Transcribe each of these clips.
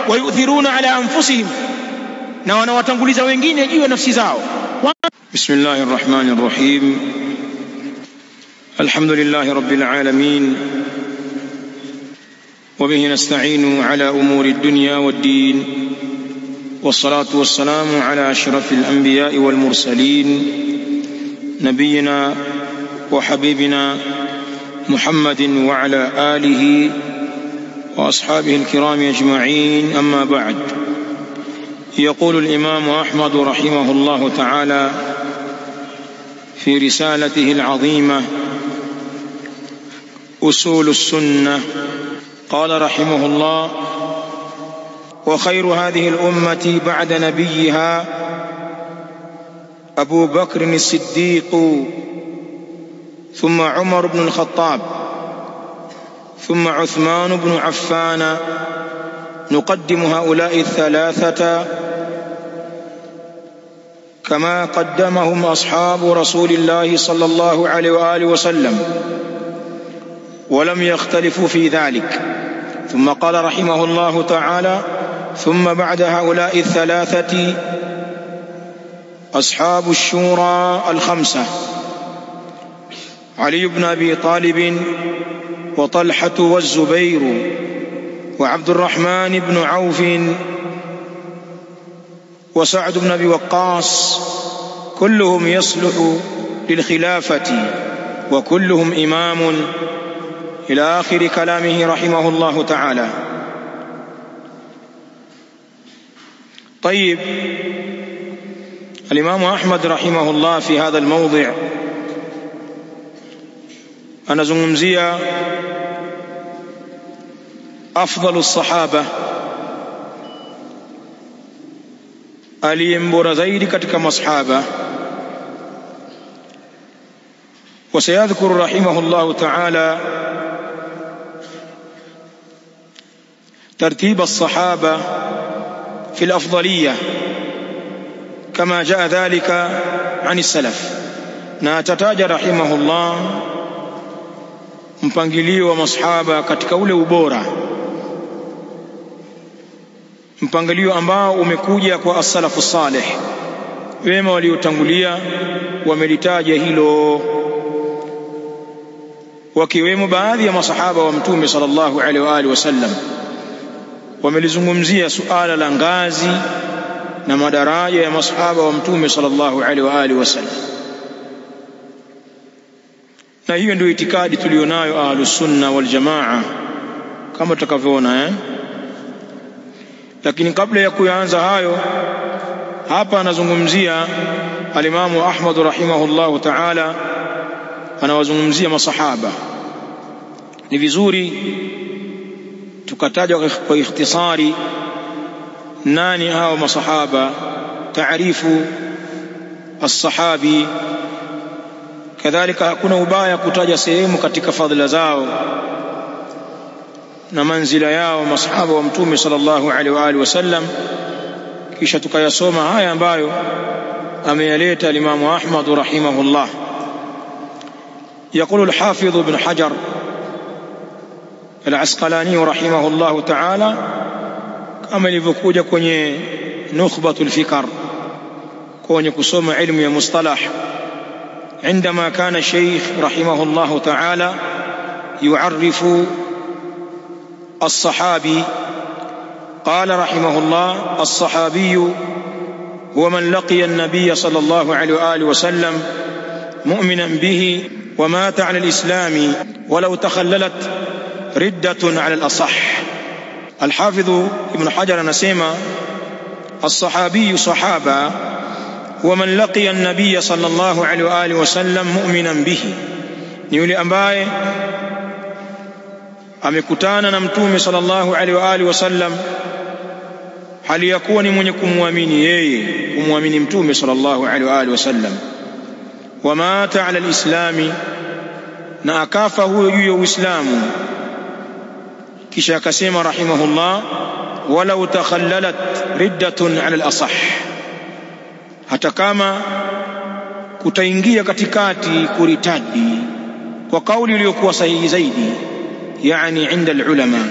wayuthiruna ala anfusihim, na wanawatanguliza wengine juu ya nafsi zao. Bismillahir Rahmanir Rahim. Alhamdulillahi Rabbil Alamin. وبه نستعين على أمور الدنيا والدين، والصلاة والسلام على أشرف الأنبياء والمرسلين نبينا وحبيبنا محمد وعلى آله وأصحابه الكرام أجمعين، أما بعد. يقول الإمام أحمد رحمه الله تعالى في رسالته العظيمة أصول السنة، قال رحمه الله: وخير هذه الأمة بعد نبيها أبو بكر الصديق، ثم عمر بن الخطاب، ثم عثمان بن عفان. نقدم هؤلاء الثلاثة كما قدمهم أصحاب رسول الله صلى الله عليه وآله وسلم، ولم يختلفوا في ذلك. ثم قال رحمه الله تعالى: ثم بعد هؤلاء الثلاثة أصحاب الشورى الخمسة: علي بن أبي طالب، وطلحة والزبير، وعبد الرحمن بن عوف، وسعد بن أبي وقاص، كلهم يصلح للخلافة وكلهم إمام، إلى آخر كلامه رحمه الله تعالى. طيب، الإمام أحمد رحمه الله في هذا الموضع anazungumzia أفضل الصحابة، aliyembora zaidi katika masahaba. وسيذكر رحمه الله تعالى ترتيب الصحابة في الأفضلية كما جاء ذلك عن السلف. ناتتاج رحمه الله mpangilio wa masahaba katika ule ubora, mpangilio ambao umekuja kwa as-salafu salih, wema waliotangulia wamelitaja hilo, wakiwemo baadhi ya masahaba wa Mtume sallallahu alaihi wa alihi wasallam wamelizungumzia suala la ngazi na madaraja ya masahaba wa Mtume sallallahu alaihi wa alihi wasallam. Na hiyo ndio itikadi tulionayo ahlus sunna wal jamaa kama tutakavyoona. Lakini kabla ya kuanza hayo, hapa anazungumzia alimamu Ahmad rahimahullahu ta'ala, anawazungumzia masahaba. Ni vizuri tukataja kwa ikhtisari nani hao masahaba, taarifu as-sahabi. Kadhalika hakuna ubaya kutaja sehemu katika fadhila zao na manzila yao masahaba wa Mtume sallallahu alaihi wa alihi wasallam, kisha tukayasoma haya ambayo ameyaleta Imam Ahmad rahimahullah. يقول الحافظ ابن حجر العسقلاني رحمه الله تعالى كما ilivyokuja kwenye nukhbatul fikr, kwenye kusoma ilmu ya mustalah: عندما كان الشيخ رحمه الله تعالى يعرف الصحابي قال رحمه الله: الصحابي هو من لقي النبي صلى الله عليه وآله وسلم مؤمنا به ومات على الإسلام ولو تخللت ردة على الأصح. الحافظ ابن حجر anasema الصحابي صحابة هو من لقي النبي صلى الله عليه وآله وسلم مؤمنا به، ni yule ambaye amekutana na Mtume sallallahu alaihi wa alihi wasallam hali ya kuwa ni mwenye kumwamini yeye, kumwamini Mtume sallallahu alaihi wa alihi wasallam. Wamata ala alislami, na akafa huyo juu ya Uislamu. Kisha akasema rahimahullah: walau takhallalat riddatun ala al-asah, hata kama kutaingia katikati kuritadi kwa kauli iliyokuwa sahihi zaidi, yani inda al-ulama.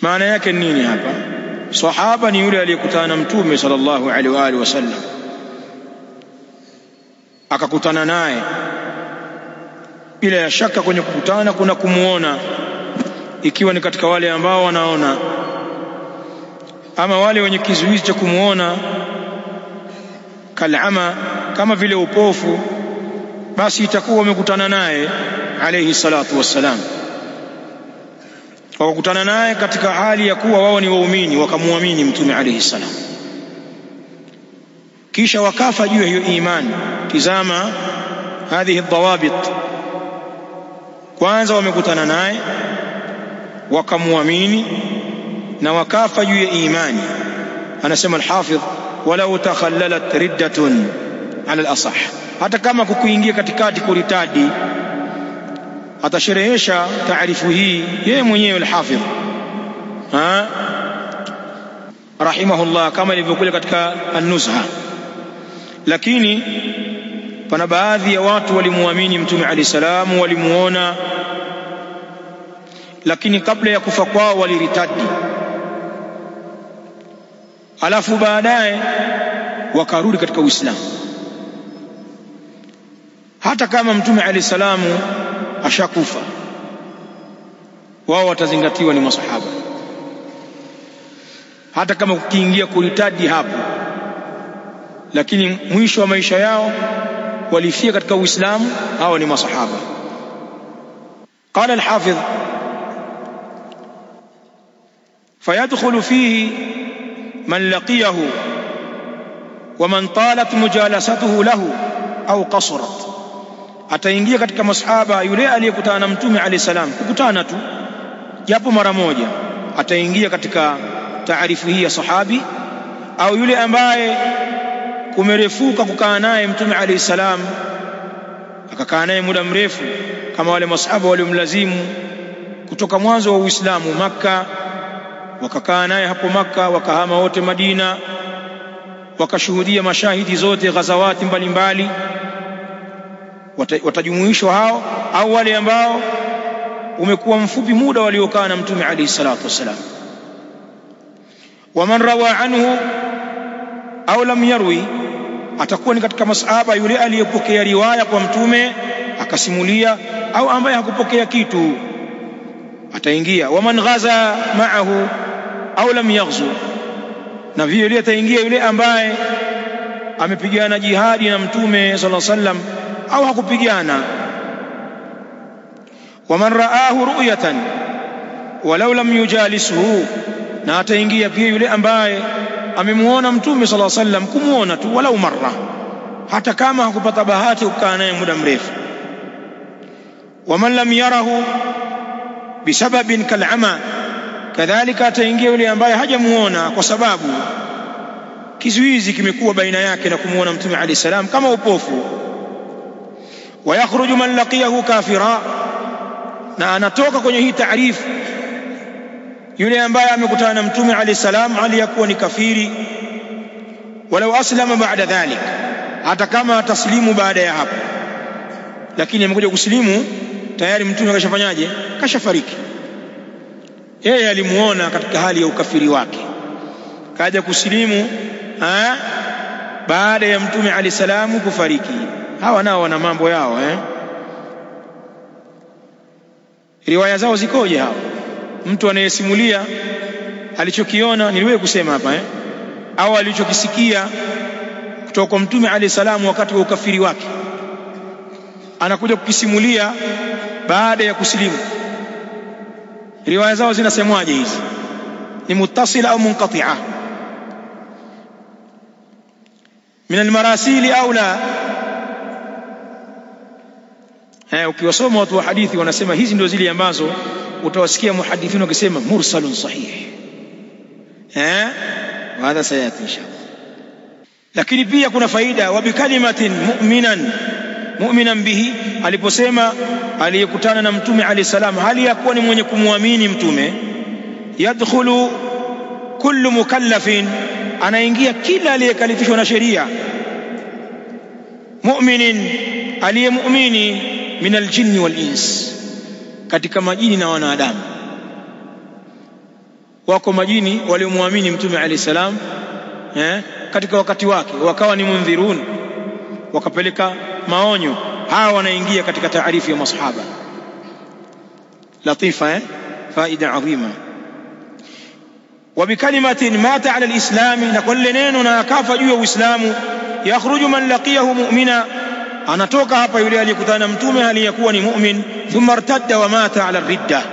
maana yake nini hapa? Sahaba ni yule aliyekutana na mtume sallallahu alaihi wa alihi wasallam, akakutana naye. Bila ya shaka kwenye kukutana kuna kumuona, ikiwa ni katika wale ambao wanaona, ama wale wenye kizuizi cha kumuona kalama, kama vile upofu, basi itakuwa wamekutana naye alayhi salatu wassalam. Wakakutana naye katika hali ya kuwa wao ni waumini, wakamuamini mtume alayhi salam, kisha wakafa juu ya hiyo imani. Tizama hadhihi dhawabit. Kwanza wamekutana naye wakamuamini na wakafa juu ya imani. Anasema al-Hafidh, walau takhallalat riddatun ala al-asah, hata kama kukuingia katikati kuritadi. Atasherehesha taarifu hii yeye mwenyewe al-Hafidh rahimahullah, kama ilivyokuja katika an-Nuzha. Lakini pana baadhi ya watu walimuamini mtume alayhi salamu, walimuona, lakini kabla ya kufa kwao waliritadi, alafu baadaye wakarudi katika Uislamu. Hata kama mtume alayhi salamu ashakufa, wao watazingatiwa ni masahaba. Hata kama kukiingia kuritadi hapo, lakini mwisho wa maisha yao walifia katika Uislamu, hao ni masahaba. Qala al-Hafidh, fayadkhulu fihi man laqiyahu wa man talat mujalasatuhu lahu au qasrat. Ataingia katika masahaba yule aliyekutana na mtume alayhi salam, kukutana tu japo mara moja, ataingia katika taarifu hii ya sahabi, au yule ambaye kumerefuka kukaa naye mtume alayhi salam, akakaa naye muda mrefu, kama wale masahaba waliomlazimu kutoka mwanzo wa Uislamu Makka, wakakaa naye hapo Makka, wakahama wote Madina, wakashuhudia mashahidi zote, ghazawati mbalimbali. Watajumuishwa hao, au wale ambao umekuwa mfupi muda waliokaa na mtume alayhi salatu wasalam. Waman rawa anhu au lam yarwi, atakuwa ni katika masahaba yule aliyepokea riwaya kwa mtume akasimulia, au ambaye hakupokea kitu ataingia. Waman ghaza ma'ahu au lam yaghzu, na vile ataingia yule ambaye amepigana jihadi na mtume sallallahu alaihi wasallam au hakupigana. Waman raahu ru'yatan walau lam yujalisuhu, na ataingia pia yule ambaye amemuona mtume sallallahu alaihi wasallam, kumuona tu walau marra, hata kama hakupata bahati kukaa naye muda mrefu. Waman lam yarahu bisababin kal'ama, kadhalika ataingia yule ambaye hajamuona kwa sababu kizuizi kimekuwa baina yake na kumuona mtume alayhi salam, kama upofu. Wa yakhruju man laqiyahu kafira, na anatoka kwenye hii taarifu yule ambaye amekutana na mtume alayhi salam hali ya kuwa ni kafiri, walau aslama ba'da dhalik, hata kama ataslimu baada ya hapo. Lakini amekuja kuslimu tayari mtume kashafanyaje? Kashafariki. Yeye alimuona katika hali ya ukafiri wake, kaja kuslimu baada ya mtume alayhi salamu kufariki. Hawa nao wana mambo yao riwaya zao zikoje hao? Mtu anayesimulia alichokiona, niliwahi kusema hapa au alichokisikia kutoka kwa mtume alayhi salamu wakati wa ukafiri wake, anakuja kukisimulia baada ya kusilimu. Riwaya zao zinasemwaje hizi? Ni muttasila au munqati'a? Min almarasili au la? Ukiwasoma watu wa hadithi wanasema hizi ndio zile ambazo utawasikia muhadithina wakisema mursalun sahih. Wahadha sayati inshallah. Lakini pia kuna faida, wa bikalimatin mu'minan bihi, aliposema aliyekutana na mtume alayhi salam hali ya kuwa ni mwenye kumwamini mtume, yadkhulu kullu mukallafin, anaingia kila aliyekalifishwa na sheria, mu'minin, aliyemuamini, min aljinni wal ins, katika majini na wanadamu. wako majini waliomwamini mtume alayhi salam katika wakati wake, wakawa ni mundhirun, wakapeleka maonyo. Hawa wanaingia katika taarifu ya masahaba. Latifa, faida adhima. Wa bikalimatin mata ala alislami, na kwa neno na akafa juu ya Uislamu. Yakhruju man laqiyahu mu'mina, anatoka hapa yule aliyekutana na mtume hali yakuwa ni mu'min. Thumma irtadda wa mata ala ridda,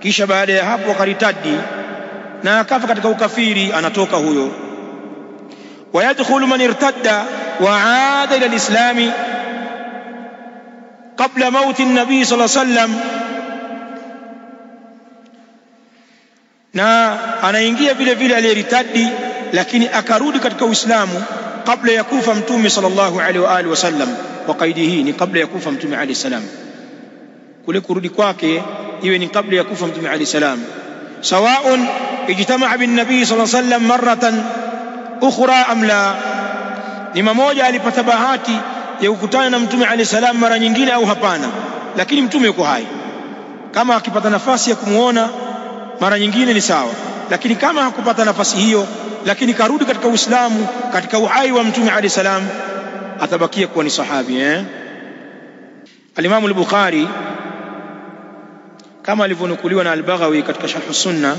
kisha baada ya hapo akaritadi na akafa katika ukafiri, anatoka huyo. Wa yadkhulu man irtadda wa aada ila alislami qabla mauti an-nabi sallallahu alayhi wasallam, na anaingia vile vile aliyeritadi lakini akarudi katika Uislamu kabla ya kufa mtume sallallahu alaihi wa alihi wasallam. Wa kaidi hii ni kabla ya kufa mtume alayhi salam, kule kurudi kwake iwe ni kabla ya kufa mtume alayhi salam. Sawaun ijtama'a bin nabii sallallahu alayhi wasallam marratan ukhra am la, ni mmoja alipata bahati ya kukutana na mtume alayhi salam mara nyingine au hapana, lakini mtume yuko hai. Kama akipata nafasi ya kumuona mara nyingine ni sawa, lakini kama hakupata nafasi hiyo lakini karudi katika Uislamu katika uhai wa mtume alayhi salam, atabakia kuwa ni sahabi. Al-Imam al-Bukhari kama alivyonukuliwa na al-Baghawi katika Sharh as-Sunnah,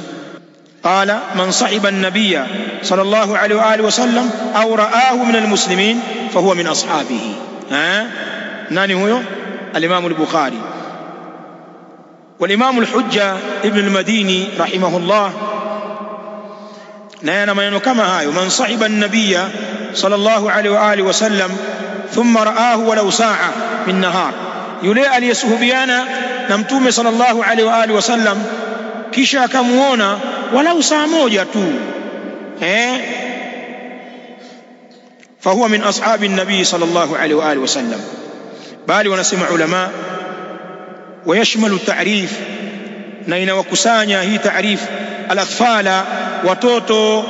qala man sahiba an-nabiyya sallallahu alayhi wa alihi wasallam aw ra'ahu min al-muslimin fahuwa min ashabihi. Nani huyo? Al-Imam al-Bukhari. والإمام الحجة ابن المديني رحمه الله نانا ما ينكما هايو من صحب النبي صلى الله عليه وآله وسلم ثم رآه ولو ساعة من نهار، يلي اليسهبيانا نمتوم صلى الله عليه وآله وسلم كشا كمونا ولو ساعة موجة فهو من أصحاب النبي صلى الله عليه وآله وسلم. بالي ونسمع علماء ويشمل التعريف نين وكسانيا هي تعريف الأطفال وتوتو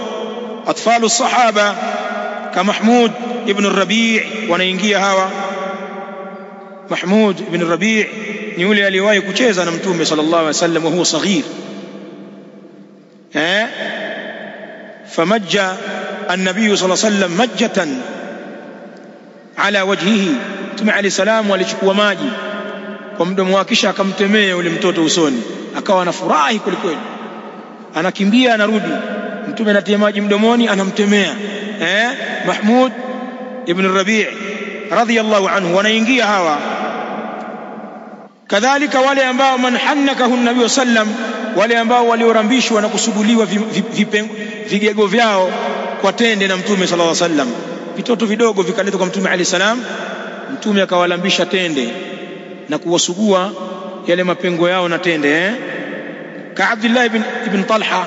أطفال الصحابة كمحمود ابن الربيع، ونينجيا هوا محمود ابن الربيع نيولي aliwahi kucheza na mtume sallallahu alaihi wasallam وهو صغير، فمج النبي صلى الله عليه وسلم مجة على وجهه، mtume alayhi salam alichukua maji kwa mdomo wake kisha akamtemea yule mtoto usoni, akawa anafurahi kweli, anakimbia anarudi, mtume anatia maji mdomoni anamtemea. Mahmud ibn Rabi' radhiyallahu anhu. Wanaingia hawa kadhalika wale ambao man hannakahu an-nabiy sallam, wale ambao waliorambishwa na kusuguliwa vigego vyao kwa tende na mtume sallallahu alaihi wasallam. Vitoto vidogo vikaletwa kwa mtume alayhi salam, mtume akawalambisha tende na kuwasugua yale mapengo yao na tende. Ka Abdullah ibn Talha,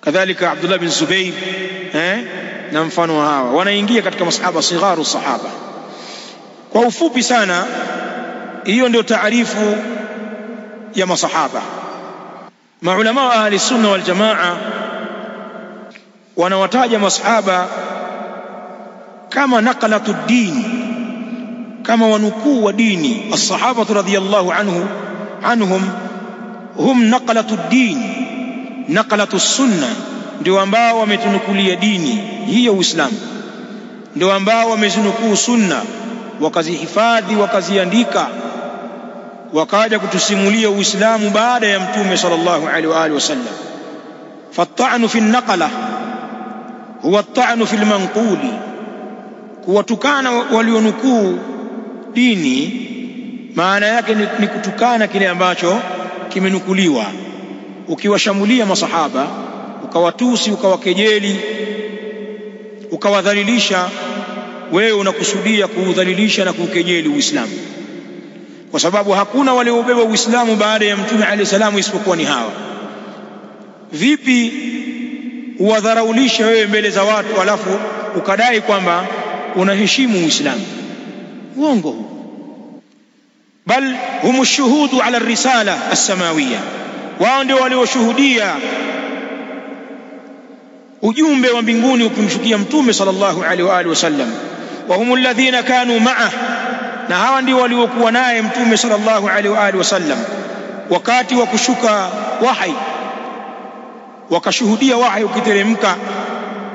kadhalika Abdullah ibn Zubayr na mfano hawa wanaingia katika masahaba sigharu sahaba. Kwa ufupi sana, hiyo ndio taarifu ya masahaba. Maulama wa ahli sunna wal jamaa wanawataja masahaba kama naqalatud din, kama wanukuu wa dini. As-sahaba radhiyallahu anhum hum naqalatud din, naqalatus sunna, ndio ambao wametunukulia dini hii ya Uislamu, ndio ambao wamezinukuu sunna wakazihifadhi wakaziandika, wakaja kutusimulia Uislamu baada ya mtume sallallahu alaihi wa alihi wasallam. Fatta'nu fi an-naqala huwa at-ta'nu fi al-manquli, kuwatukana walionukuu dini maana yake ni kutukana kile ambacho kimenukuliwa. Ukiwashamulia masahaba, ukawatusi, ukawakejeli, ukawadhalilisha, wewe unakusudia kuudhalilisha na kukejeli Uislamu, kwa sababu hakuna waliobeba Uislamu baada ya mtume alayhi salamu isipokuwa ni hawa. Vipi uwadharaulisha wewe mbele za watu alafu ukadai kwamba unaheshimu Uislamu? Uongo huu. Bal hum shuhudu ala risala as-samawiyya, wao ndio walioshuhudia ujumbe wa mbinguni ukimshukia mtume sallallahu alaihi wa alihi wasallam. Wa humul ladhina kanu ma'ah, na hawa ndio waliokuwa naye mtume sallallahu alaihi wa alihi wasallam. wakati wa kushuka wahi, wakashuhudia wahi ukiteremka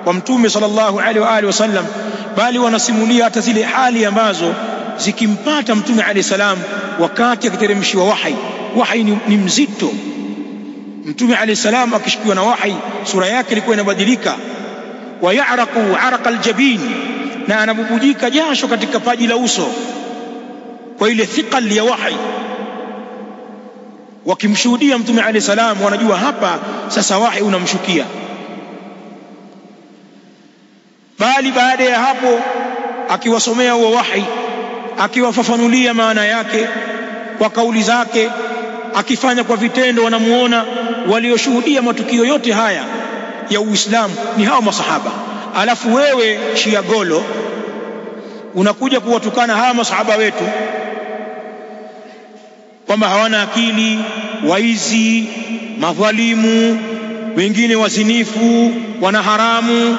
kwa mtume sallallahu alaihi wa alihi wasallam, bali wanasimulia hata zile hali ambazo zikimpata mtume alayhi salam wakati akiteremshiwa wahi. Wahi ni mzito. Mtume alayhi salam akishikiwa na wahi, sura yake ilikuwa inabadilika, wa ya'raqu 'araqa al-jabin, na anabubujika jasho katika paji la uso kwa ile thiqal ya wahi. Wakimshuhudia mtume alayhi salam wanajua hapa sasa wahi unamshukia. Bali baada ya hapo akiwasomea huo wahi, akiwafafanulia maana yake kwa kauli zake, akifanya kwa vitendo, wanamuona. Walioshuhudia matukio yote haya ya Uislamu ni hao masahaba. Alafu wewe Shia golo unakuja kuwatukana hawa masahaba wetu kwamba hawana akili, waizi, madhalimu, wengine wazinifu, wana haramu.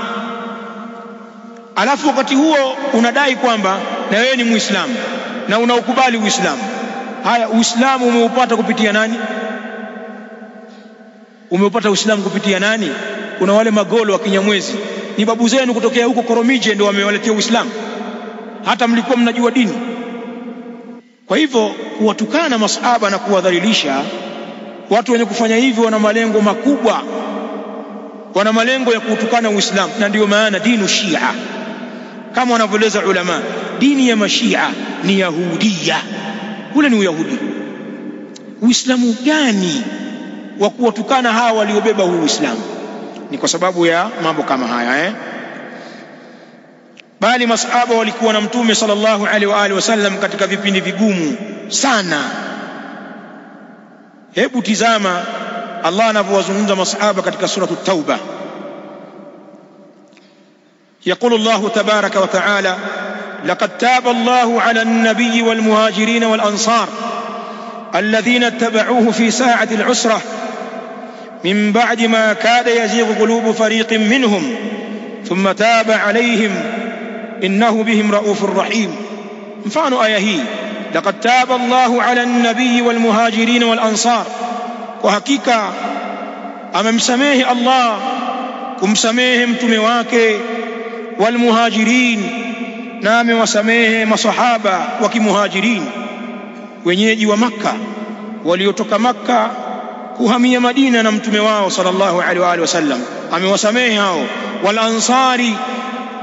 Alafu wakati huo unadai kwamba na wewe ni Muislamu na unaukubali Uislamu. Haya, Uislamu umeupata kupitia nani? Umeupata Uislamu kupitia nani? Kuna wale magolo wa Kinyamwezi, ni babu zenu kutokea huko Koromije ndio wamewaletea Uislamu, hata mlikuwa mnajua dini. Kwa hivyo kuwatukana masahaba na kuwadhalilisha watu wenye kufanya hivyo wana malengo makubwa, wana malengo ya kutukana Uislamu. Na ndio maana dinu Shia, kama wanavyoeleza ulama, dini ya mashia ni yahudia. Ule ni uyahudi. Uislamu gani wa kuwatukana hawa waliobeba huu Uislamu? Ni kwa sababu ya mambo kama haya Bali masahaba walikuwa na mtume sallallahu alaihi wa alihi wasallam katika vipindi vigumu sana. Hebu tizama Allah anavyowazungumza masahaba katika suratu Tauba. يقول الله تبارك وتعالى: لقد تاب الله على النبي والمهاجرين والأنصار الذين اتبعوه في ساعة العسرة من بعد ما كاد يزيغ قلوب فريق منهم ثم تاب عليهم إنه بهم رؤوف رحيم. مفعل آية هي: لقد تاب الله على النبي والمهاجرين والأنصار. وحقيقة أممسميه الله كمسميه متومي wake والمهاجرين, nami wasamehe masahaba wa kimuhajirin, wenyeji wa Makka waliotoka Makka kuhamia Madina na mtume wao sallallahu alaihi wa alihi wasallam, amewasamehe hao. Wal ansari,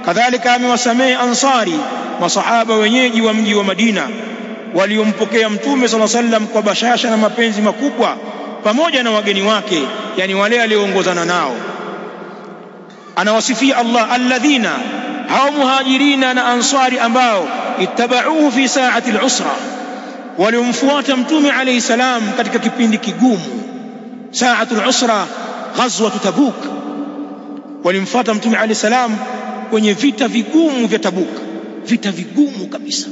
kadhalika amewasamehe ansari, masahaba wenyeji wa mji wa Madina waliompokea mtume sallallahu alaihi wasallam kwa bashasha na mapenzi makubwa, pamoja na wageni wake, yani wale alioongozana nao. Anawasifia Allah alladhina, hao muhajirina na ansari ambao ittabauhu fi saati al-usra, waliomfuata mtume alayhi salam katika kipindi kigumu. Saatu al-usra, ghazwat Tabuk, walimfuata mtume alayhi salam kwenye vita vigumu vya Tabuk, vita vigumu kabisa.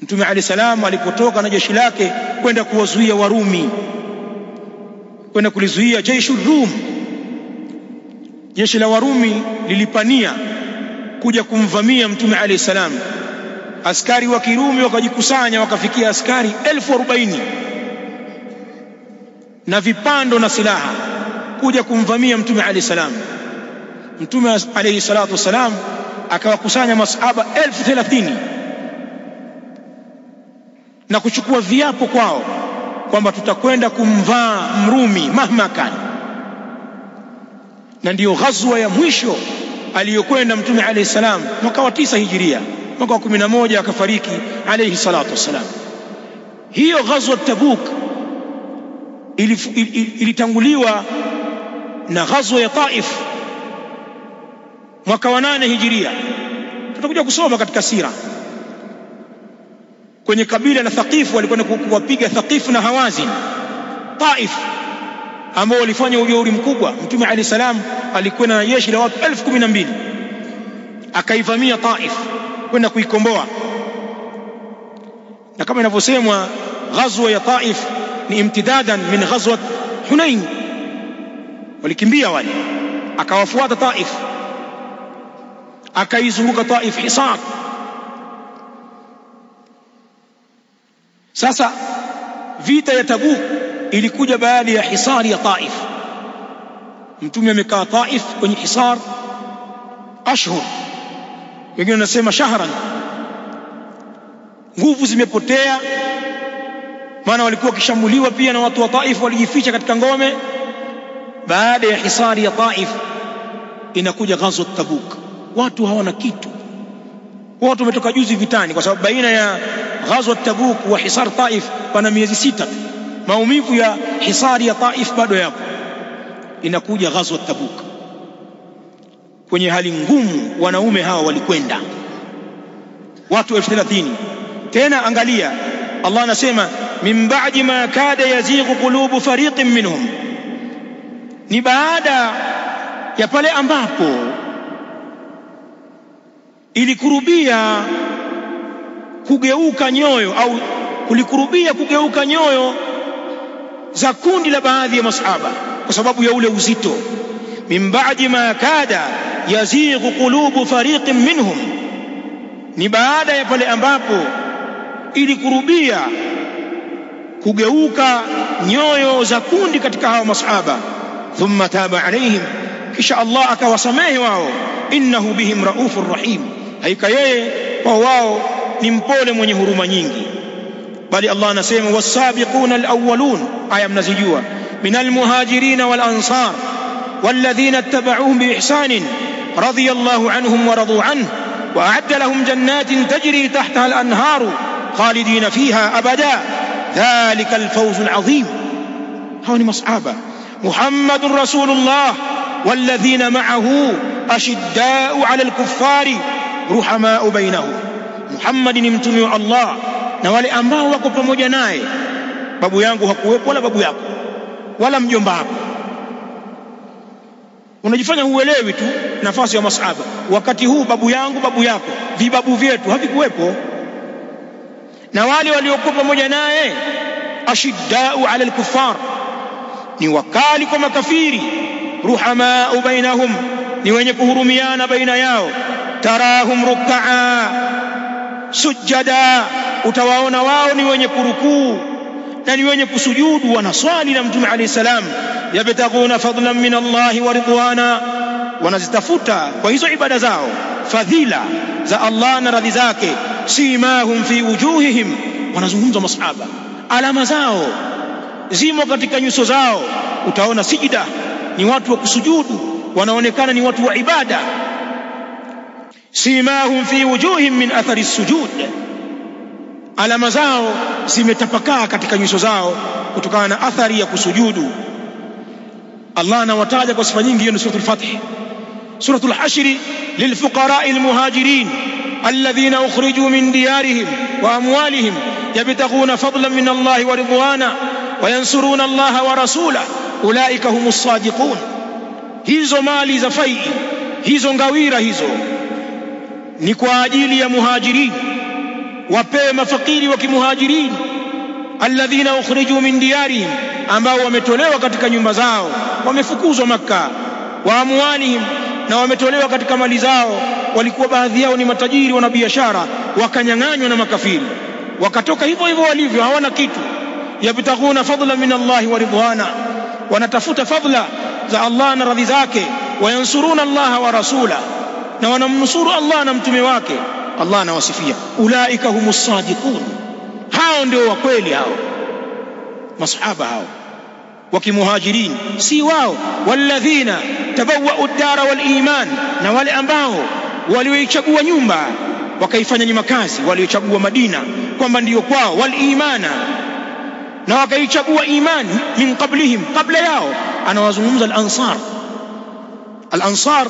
Mtume alayhi salam alipotoka na jeshi lake kwenda kuwazuia Warumi, kwenda kulizuia jeshi Rum, jeshi la Warumi lilipania kuja kumvamia mtume alayhi salam. Askari wa Kirumi wakajikusanya, wakafikia askari 40,000 na vipando na silaha kuja kumvamia mtume alayhi salam. Mtume alayhi salatu wasalam akawakusanya masahaba 30,000 na kuchukua viapo kwao kwamba tutakwenda kumvaa Mrumi mahmakan. Na ndiyo ghazwa ya mwisho aliyokwenda mtume alayhi salam mwaka wa 9 hijiria, mwaka wa 11 akafariki alayhi salatu wasalam. Hiyo ghazwa Tabuk ilitanguliwa na ghazwa ya Taif mwaka wa 8 hijiria. Tutakuja kusoma katika sira kwenye kabila la Thaqif, walikwenda kuwapiga Thaqif na Hawazin. Taif ambao walifanya ujeuri mkubwa. Mtume alayhi salam alikwenda na jeshi la watu 12,000 akaivamia Taif kwenda kuikomboa. Na kama inavyosemwa, ghazwa ya Taif ni imtidadan min ghazwat Hunain. Walikimbia wale, akawafuata Taif, akaizunguka Taif hisar. Sasa vita ya Tabuk ilikuja baada ya hisari ya Taif. Mtume amekaa Taif kwenye hisar ashhur, wengine wanasema shahran. Nguvu zimepotea, maana walikuwa kishambuliwa pia na watu wa Taif, walijificha katika ngome. Baada ya hisari ya Taif inakuja ghazwat Tabuk, watu hawana kitu. Watu wametoka juzi vitani, kwa sababu baina ya ghazwat Tabuk wa hisar Taif pana miezi 6. Maumivu ya hisari ya Taif bado yapo. Inakuja ghazwat Tabuk kwenye hali ngumu. Wanaume hawa walikwenda watu 30,000. Tena angalia, Allah anasema min ba'di ma kada yazighu qulubu fariqin minhum, ni baada ya pale ambapo ilikurubia kugeuka nyoyo, au kulikurubia kugeuka nyoyo za kundi la baadhi ya masahaba kwa sababu ya ule uzito. Min ba'di ma kada yazighu qulubu fariqin minhum, ni baada ya pale ambapo ilikurubia kugeuka nyoyo za kundi katika hao masahaba. Thumma taba alaihim, kisha Allah akawasamehe wao. Innahu bihim raufur rahim, haika yeye kwa wao ni mpole mwenye huruma nyingi. Bali Allah anasema was-sabiquna al-awwalun, aya mnazijua, minal muhajirin wal ansar walladhina ittaba'uuhum biihsanin radiyallahu anhum wa radu anhu wa a'adda lahum jannatin tajri tahtaha al-anharu khalidina fiha abada dhalika al-fawz al-'azim. Hao ni masahaba. Muhammadur rasulullah walladhina ma'ahu ashidda'u 'ala al-kuffari ruhama'u bainahum. Muhammad ni mtume wa Allah na wale ambao wako pamoja naye. Babu yangu hakuwepo, wala babu yako, wala mjomba wako. Unajifanya huelewi tu nafasi ya masahaba. Wakati huu babu yangu, babu yako, vibabu vyetu havikuwepo. Na wale waliokuwa pamoja naye ashidda'u 'ala al-kuffar, ni wakali kwa makafiri. Ruhama'u bainahum, ni wenye kuhurumiana baina yao. Tarahum ruk'a sujada, utawaona wao ni wenye kurukuu na ni wenye kusujudu, wanaswali na Mtume alayhi salam. Yabtaghuna fadlan min Allahi wa ridwana, wanazitafuta kwa hizo ibada zao fadhila za Allah na radhi zake. Simahum fi wujuhihim, wanazungumza masahaba, alama zao zimo katika nyuso zao. Utaona sijida, ni watu wa kusujudu, wanaonekana ni watu wa ibada. Simahum fi wujuhihim min athari sujud, alama zao zimetapakaa katika nyuso zao kutokana na athari ya kusujudu. Allah anawataja kwa sifa nyingi. Hiyo ni suratul Fath. Suratul Hashr, lilfuqara'i almuhajirin alladhina ukhriju min diyarihim wa amwalihim yabtaghuna fadlan min Allahi wa ridwana wa yansuruna Allaha wa rasulahu ulaika humus sadiqun. Hizo mali za fai, hizo ngawira, hizo ni kwa ajili ya muhajirin, wapewe mafakiri wa kimuhajirin. Alladhina ukhriju min diyarihim, ambao wametolewa katika nyumba zao, wamefukuzwa Makka. Wa amwalihim, na wametolewa katika mali zao. Walikuwa baadhi yao ni matajiri, wana biashara, wakanyang'anywa na makafiri, wakatoka hivyo hivyo walivyo, hawana kitu. Yabtaghuna fadlan min Allahi wa ridwana, wanatafuta fadla za Allah na radhi zake. Wayansuruna Allaha wa rasula, na wanamnusuru Allah na mtume wake. Allah anawasifia ulaika humus sadiqun, hao ndio wa kweli. Hao masahaba hao wakimuhajirin, si wao. Walladhina tabawwa'u ad-dara wal iman, na wale ambao walioichagua nyumba wakaifanya ni makazi, waliochagua Madina kwamba ndiyo kwao. Wal imana, na wakaichagua imani. Min qablihim, kabla yao. Anawazungumza al-ansar. Al-ansar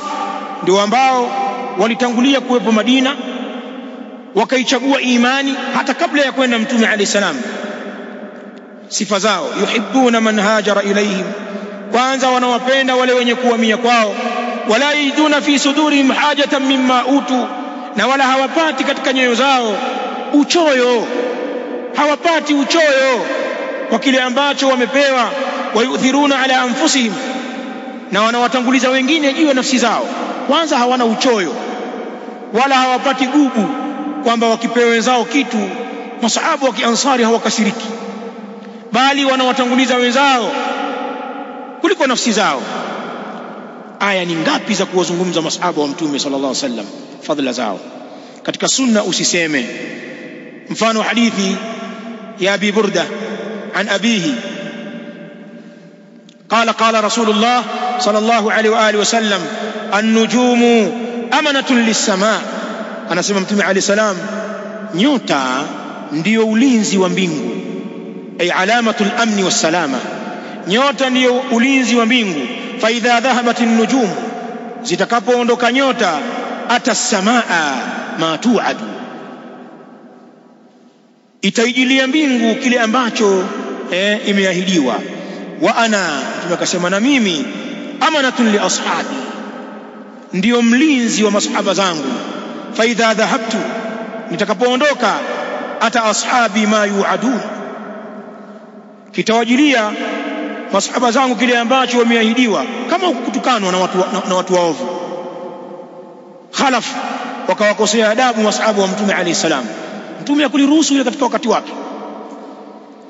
ndio ambao walitangulia kuwepo Madina, wakaichagua imani hata kabla ya kwenda Mtume alayhi salam. Sifa zao, yuhibbuna man hajara ilayhim, kwanza wanawapenda wale wenye kuhamia kwao. Wala yajiduna fi sudurihim hajatan mimma utu, na wala hawapati katika nyoyo zao uchoyo, hawapati uchoyo kwa kile ambacho wamepewa. Wayuthiruna ala anfusihim, na wanawatanguliza wengine juu ya nafsi zao. Kwanza hawana uchoyo wala hawapati gugu kwamba wakipewa wenzao kitu. Masahaba wa Kiansari hawakasiriki, bali wanawatanguliza wenzao kuliko nafsi zao. Aya ni ngapi za kuwazungumza masahaba wa Mtume sallallahu alaihi wasallam, fadhila zao. Katika sunna usiseme, mfano hadithi ya Abi Burda an abihi قال رسول الله صلى الله عليه وآله وسلم النجوم أمنة للسماء. anasema Mtume alayhi salam, nyota ndio ulinzi wa mbingu, ay alamatul amni was salama, nyota ndio ulinzi wa mbingu. Fa idha dhahabatin nujum, zitakapoondoka nyota, ata samaa ma tu'adu, itaijilia mbingu kile ambacho imeahidiwa. Wa ana, tumekasema na mimi, amanatun li ashabi, ndio mlinzi wa masahaba zangu. Fa idha dhahabtu, nitakapoondoka, ata ashabi ma yu'adun, kitawajilia masahaba zangu kile ambacho wameahidiwa. Kama kutukanwa na watu waovu, khalaf wakawakosea adabu masahaba wa Mtume alayhi salam, Mtume akuliruhusu ile katika wakati wake.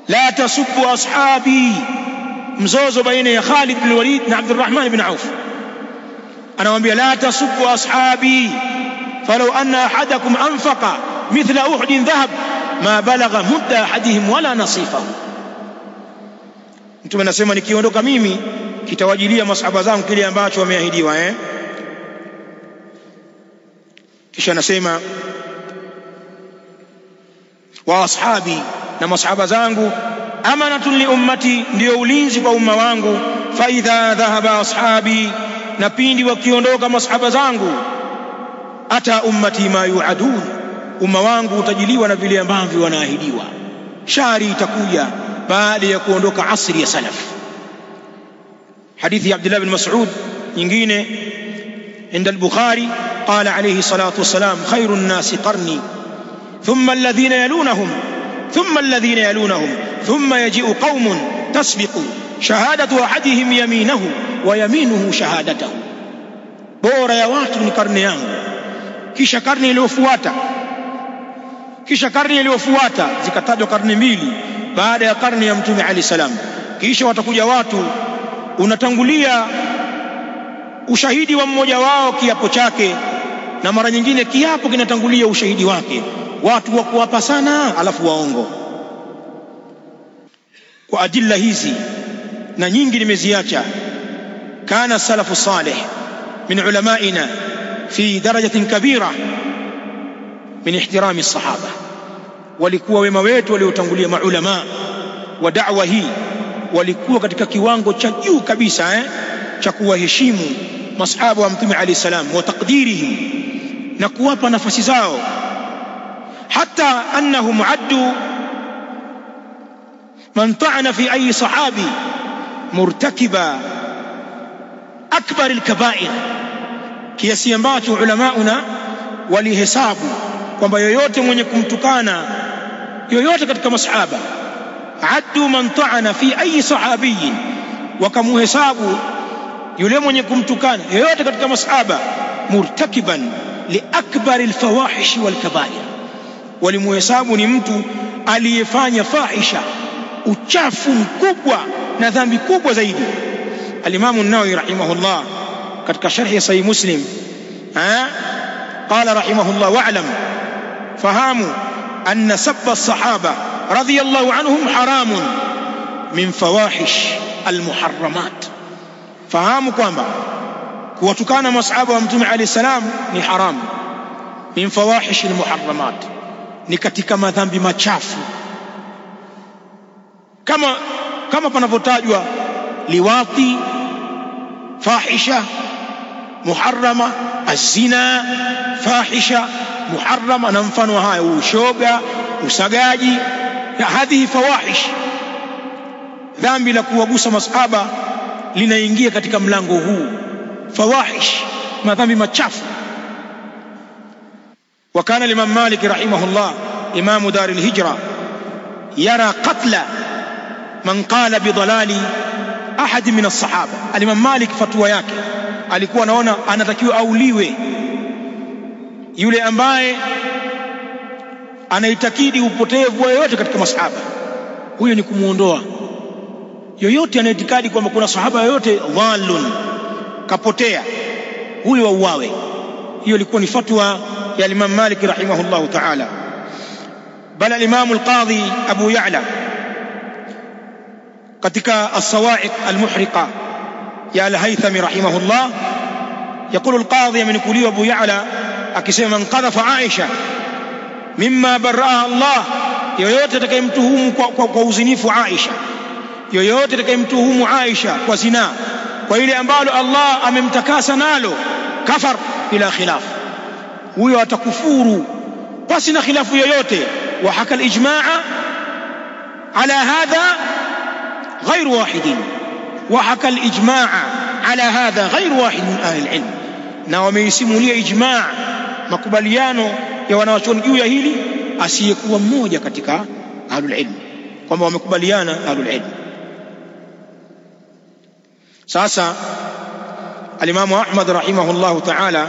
La tasubbu ashabi, mzozo baina ya Khalid bin Walid na Abdurrahman bin Auf, anawaambia la tasubbu ashabi falau anna ahadakum anfaqa mithla uhudin dhahab ma balagha mudda ahadihim wala nasifahu. Mtume anasema nikiondoka mimi kitawajilia masahaba zangu kile ambacho wameahidiwa. Kisha anasema wa ashabi, na masahaba zangu, amanatun li ummati, ndio ulinzi kwa umma wangu. Fa idha dhahaba ashabi, na pindi wakiondoka masahaba zangu, ata ummati ma yu'adun, umma wangu utajiliwa na vile ambavyo wanaahidiwa. Shari itakuja baada ya kuondoka asri ya salaf. hadithi ya Abdullah bin Mas'ud nyingine inda al-Bukhari, qala alayhi salatu wassalam, khairun nasi qarni thumma alladhina yalunahum thumma alladhina yalunahum thumma yaji'u qaumun tasbiqu shahadatu ahadihim yaminahu wa yaminuhu shahadatahu. Bora ya watu ni karne yangu, kisha karne iliyofuata, kisha karne iliyofuata. Zikatajwa karne mbili baada ya karne ya Mtume alayhi salam. Kisha watakuja watu, unatangulia ushahidi wa mmoja wao kiapo chake, na mara nyingine kiapo kinatangulia ushahidi wake. Watu wa kuapa sana alafu waongo. Kwa adilla hizi na nyingi nimeziacha, kana salafu salih min ulamaina fi darajatin kabira min ihtirami sahaba, walikuwa wema wetu waliotangulia maulama wa da'wa hii walikuwa katika kiwango cha juu kabisa cha kuwaheshimu masahaba wa Mtume alayhi salam, wa taqdirihim, na kuwapa nafasi zao, hata annahum addu man ta'ana fi ayi sahabi murtakiba akbar alkabair, kiasi ambacho ulamauna walihesabu kwamba yoyote mwenye kumtukana yoyote katika masahaba, addu man ta'ana fi ayi sahabiyin, wakamuhesabu yule mwenye kumtukana yoyote katika masahaba murtakiban li akbar alfawahish walkabair, walimuhesabu ni mtu aliyefanya fahisha, uchafu mkubwa na dhambi kubwa zaidi. Al-Imam an-Nawawi rahimahullah katika sharh Sahih Muslim qala rahimahullah, wa'lam, fahamu anna sabba as-sahaba radiyallahu anhum haramun min fawahish al-muharramat, fahamu kwamba kuwatukana masahaba wa Mtume alayhi salam ni haramu, min fawahish al-muharramat, ni katika madhambi machafu, kama panavyotajwa liwati, fahisha muharrama, azina fahisha muharrama, na mfano haya, ushoga, usagaji. Hadhihi fawahish, dhambi la kuwagusa masahaba linaingia katika mlango huu. Fawahish, madhambi machafu. وكان الإمام مالك رحمه الله إمام دار الهجرة يرى قتل من قال بضلال أحد من الصحابة. الإمام مالك فتوى yake alikuwa anaona anatakiwa auliwe yule ambaye anaitakidi upotevu yoyote katika masahaba. Huyo ni kumuondoa yoyote anayetikadi kwamba kuna sahaba yoyote dhalun kapotea, huyo wauawe. Hiyo ilikuwa ni fatwa ya Imam Malik rahimahullahu ta'ala. Bal al-Imam al-Qadhi Abu Ya'la katika as-Sawa'iq al-Muhriqa ya al-Haythami rahimahullah, يقول القاضي amenukuliwa Abu Ya'la akisema, man qadhafa Aisha mimma barraha Allah, yoyote atakayemtuhumu kwa uzinifu Aisha, yoyote atakayemtuhumu Aisha kwa zina, kwa ile ambalo Allah amemtakasa nalo, kafar bila khilaf, huyo atakufuru pasi na khilafu yoyote. Wa haka al-ijmaa ala hadha غير واحد, وحكى الإجماع على هذا غير واحد من أهل العلم, na wameisimulia ijmaa, makubaliano ya wanawachuoni juu ya hili, asiyekuwa mmoja katika ahlul ilm, kwamba wamekubaliana ahlul ilm. Sasa al-Imam Ahmad rahimahullahu ta'ala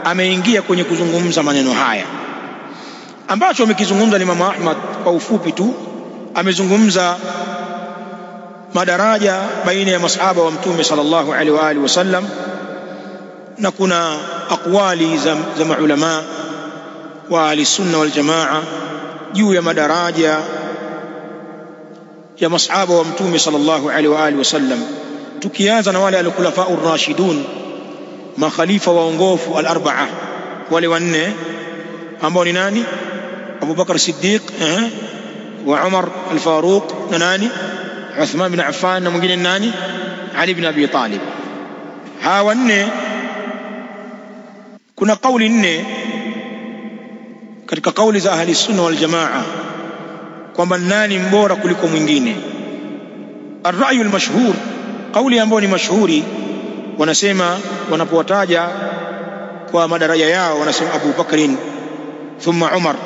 ameingia kwenye kuzungumza maneno haya. Ambacho amekizungumza Imam Ahmad kwa ufupi tu, amezungumza madaraja baina ya masahaba wa Mtume sallallahu alaihi wa alihi wasallam, na kuna aqwali za maulama wa ahli-sunna wal jamaa juu ya madaraja ya masahaba wa Mtume sallallahu alaihi wa alihi wasallam, tukianza na wale al-khulafa ar-rashidun, makhalifa waongofu al-arba'a, wale wanne ambao ni nani? Abu Bakar Siddiq wa Umar al-Faruq na nani? Uthman bin Affan, na mwingine nani? Ali bin Abi Talib. Hawa nne, kuna kauli nne katika kauli za ahli sunna wal jamaa kwamba nani mbora kuliko mwingine. Ar-ra'yu al-mashhur, kauli ambayo ni mashuhuri, wanasema wanapowataja kwa madaraja yao, wanasema Abu Bakrin thumma Umar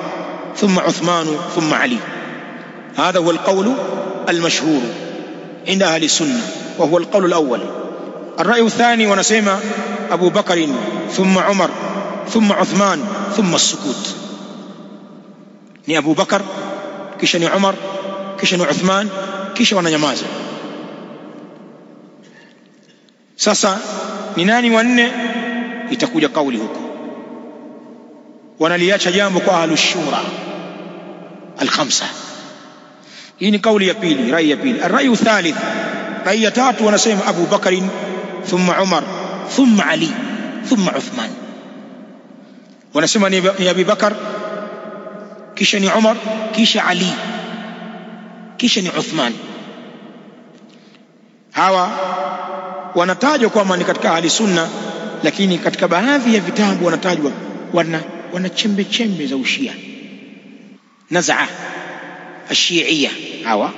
thumma Uthman thumma Ali. هذا هو القول المشهور عند أهل السنة وهو القول الأول. الرأي الثاني ونسمى أبو بكر ثم عمر ثم عثمان ثم السكوت. ni Abu Bakar, kisha ni Umar, kisha ni Uthman, kisha wananyamaza. Sasa ni nani wanne? Itakuja kauli huko, wanaliacha jambo kwa ahlus shura al-khamsa. Hii ni kauli ya pili, rai ya pili. Ar-ra'yu thalith, rai ya tatu, wanasema Abu Bakar thumma Umar thumma Ali thumma Uthman. Wanasema ni Abu Bakar, kisha ni Umar, kisha Ali, kisha ni Uthman. Hawa wanatajwa kwamba ni katika ahli sunna, lakini katika baadhi ya vitabu wanatajwa wana chembe chembe za ushia, nazaa الشيعية هوا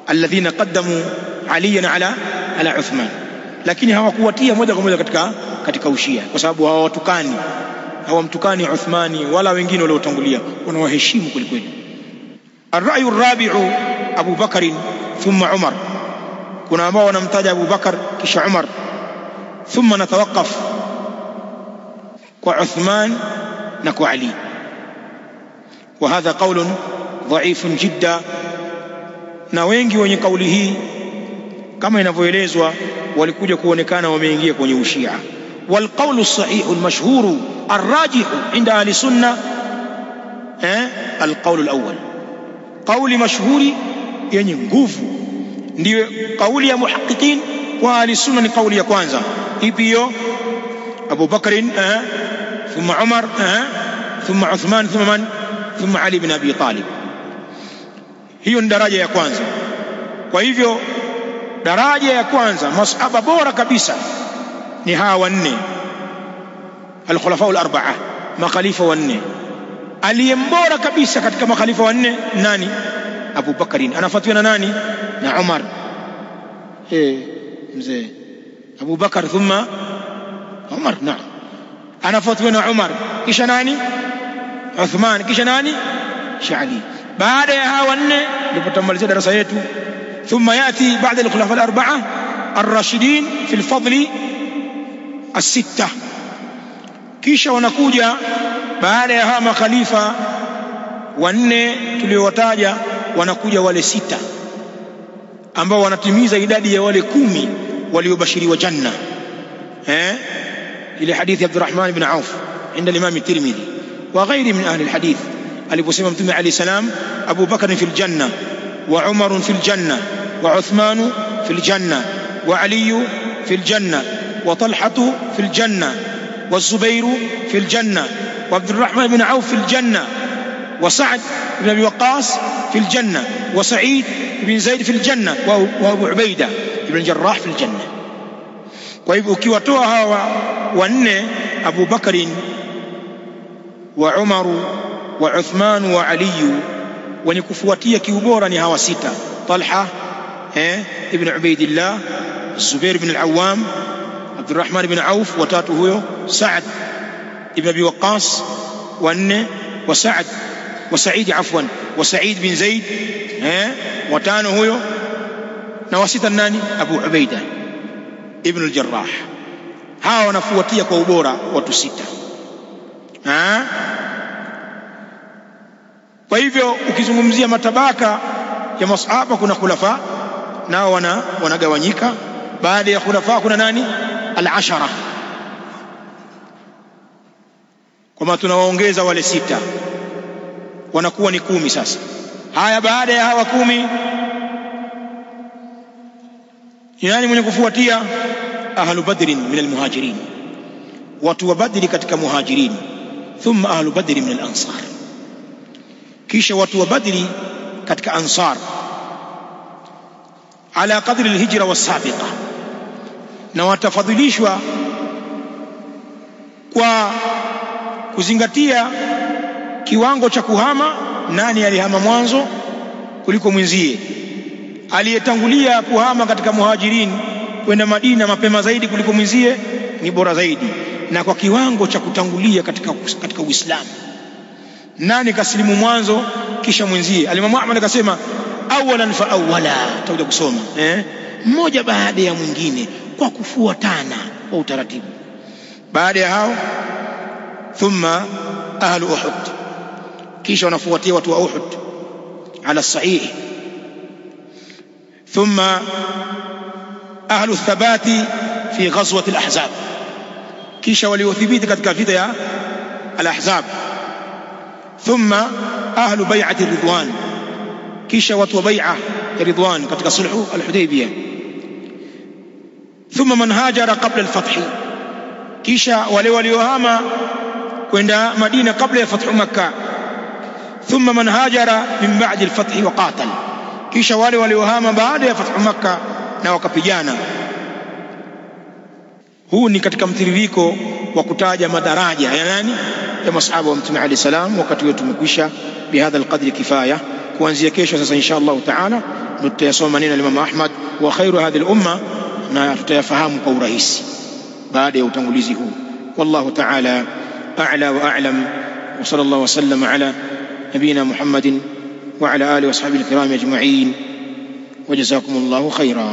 الذين قدموا عليا على عثمان, lakini hawakuwatia moja kwa moja katika ushia, kwa sababu hawamtukani Uthmani wala wengine waliotangulia, wanawaheshimu kwelikweli. Ar-ra'yu ar-rabi'u Abu Bakar thumma Umar, kuna ambao wanamtaja Abu Bakar kisha Umar, thumma natawaqaf kwa Uthman na kwa Ali. Wa hadha qawlun dhaifun jidda, na wengi wenye kauli hii kama inavyoelezwa walikuja kuonekana wameingia kwenye ushia. Wal qawlu as-sahihu al-mashhuru ar-rajihu inda ahli sunna al-qawlu al-awwal, kauli mashhuri yenye nguvu ndio kauli ya muhaqqiqin wa ahli sunna, ni kauli ya kwanza. Ipi hiyo? Abu Bakr thumma Umar thumma Uthman thumma man? Thumma Ali bin Abi Talib. Hiyo ni daraja ya kwanza. Kwa hivyo daraja ya kwanza, masahaba bora kabisa ni hawa wanne, al-khulafa al-arba'a, makhalifa wanne. Aliyembora kabisa katika makhalifa wanne nani? Abu Bakari. Anafuatiwa na nani? Na Umar. Mzee Abu Bakar thumma Umar. Naam, anafuatiwa na Umar, kisha nani? Uthman, kisha nani? Ali. Baada ya hawa wanne ndipo tumalizia darasa yetu. Thumma yati baada al-khulafa al-arba'a ar-rashidin fi al-fadl as-sittah, kisha wanakuja baada ya hawa makhalifa wanne tuliowataja, wanakuja wale sita ambao wanatimiza idadi ya wale 10 waliobashiriwa janna. Ile hadithi ya Abdurrahman ibn Auf عند الإمام الترمذي وغيره من أهل الحديث aliposema Mtume عليه السلام Abu Bakr في الجنة وعمر في الجنة وعثمان في الجنة وعلي في الجنة وطلحة في الجنة والزبير في الجنة وعبد الرحمن بن عوف في الجنة وسعد بن أبي وقاص في الجنة وسعيد بن زيد في الجنة وأبو عبيدة بن الجراح في الجنة. وإذا ukiwatoa hawa wanne Abu Bakr wa Umar wa Uthman wa Ali, wenye kufuatia kiubora ni hawa 6: Talha ibn Ubaidillah, Zubair ibn al-Awwam, Abdurrahman ibn Auf, watatu huyo, Sa'd ibn Abi Waqqas wanne, wa Sa'd wa Sa'id afwan wa Sa'id bin Zaid watano huyo, na wasita nani? Abu Ubaida ibn al-Jarrah. Hawa wanafuatia kwa ubora watu 6. Kwa hivyo ukizungumzia matabaka ya masahaba, kuna khulafa nao wanagawanyika. Baada ya khulafa kuna nani? Al-ashara, kama tunawaongeza wale 6 wanakuwa ni 10 sasa. Haya, baada ya hawa 10 ni nani mwenye kufuatia? Ahlu badrin min al-muhajirin, watu wa Badri katika muhajirin. Thumma ahlu badri min al-ansar, kisha watu wa Badri katika ansar, ala qadri al-hijra was-sabiqa, na watafadhilishwa kwa kuzingatia kiwango cha kuhama. Nani alihama mwanzo kuliko mwenzie? Aliyetangulia kuhama katika muhajirin kwenda Madina mapema zaidi kuliko mwenzie ni bora zaidi, na kwa kiwango cha kutangulia katika Uislamu. Nani kasilimu mwanzo kisha mwenzie? Alimamu Ahmad akasema awalan fa awwala, tutakuja kusoma mmoja baada ya mwingine kwa kufuatana kwa utaratibu. Baada ya hao thumma ahlu Uhud, kisha wanafuatia watu wa Uhud ala sahih. Thumma ahlu thabati fi ghazwati al-ahzab, kisha waliothibiti katika vita ya al-ahzab. Thumma ahlu bai'ati ridwan, kisha watu wa bai'a ya ridwan katika sulhu al-Hudaybiyah. Thumma man hajara qabla al-fath, kisha wale waliohama kwenda Madina kabla ya fathu Makkah. Thumma man hajara min ba'di al-fath wa qatal, kisha wale waliohama baada ya fathu Makkah na wakapigana. Huu ni katika mtiririko wa kutaja madaraja ya nani? Ya masahaba wa Mtume alayhi salam. Wakati wetu tumekwisha, bihadha alqadri kifaya. Kuanzia kesho sasa insha Allah taala tutayasoma maneno ya Imam Ahmad wa khairu hadhihi al-umma, na tutayafahamu kwa urahisi baada ya utangulizi huu. Wallahu taala a'la wa a'lam, wa sallallahu wa sallam ala nabina Muhammadin wa ala alihi wa sahbihi al-kiram ajma'in, wa jazakumullahu khaira.